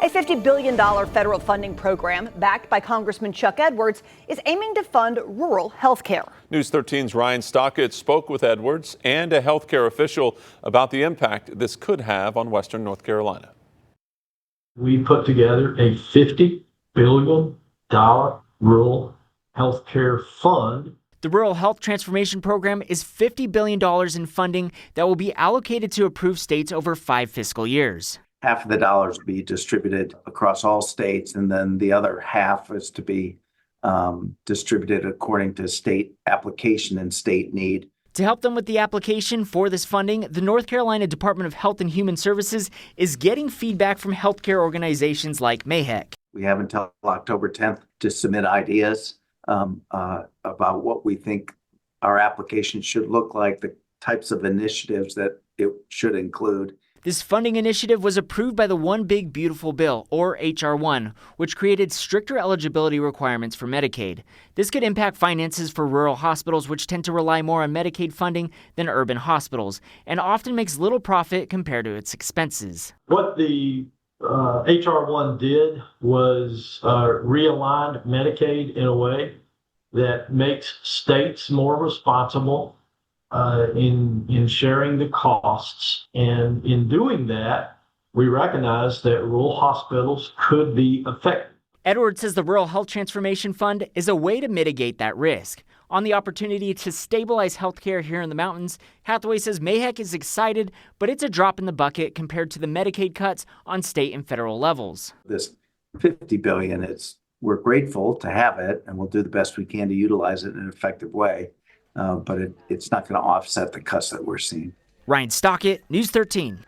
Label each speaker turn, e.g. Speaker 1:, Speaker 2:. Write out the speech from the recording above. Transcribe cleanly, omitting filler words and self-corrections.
Speaker 1: A $50 billion federal funding program backed by Congressman Chuck Edwards is aiming to fund rural health care.
Speaker 2: News 13's Ryan Stockett spoke with Edwards and a healthcare official about the impact this could have on Western North Carolina.
Speaker 3: We put together a $50 billion rural health care fund.
Speaker 4: The Rural Health Transformation Program is $50 billion in funding that will be allocated to approved states over 5 fiscal years.
Speaker 5: Half of the dollars will be distributed across all states, and then the other half is to be distributed according to state application and state need.
Speaker 4: To help them with the application for this funding, the North Carolina Department of Health and Human Services is getting feedback from healthcare organizations like MAHEC.
Speaker 5: We have until October 10th to submit ideas about what we think our application should look like, the types of initiatives that it should include.
Speaker 4: This funding initiative was approved by the One Big Beautiful Bill, or H.R. 1, which created stricter eligibility requirements for Medicaid. This could impact finances for rural hospitals, which tend to rely more on Medicaid funding than urban hospitals, and often makes little profit compared to its expenses.
Speaker 3: What the H.R. 1 did was realign Medicaid in a way that makes states more responsible in sharing the costs. And in doing that, we recognize that rural hospitals could be affected.
Speaker 4: Edwards says the Rural Health Transformation Fund is a way to mitigate that risk. On the opportunity to stabilize healthcare here in the mountains, Hathaway says MAHEC is excited, but it's a drop in the bucket compared to the Medicaid cuts on state and federal levels.
Speaker 5: This $50 billion, we're grateful to have it, and we'll do the best we can to utilize it in an effective way. But it's not going to offset the cuts that we're seeing.
Speaker 4: Ryan Stockett, News 13.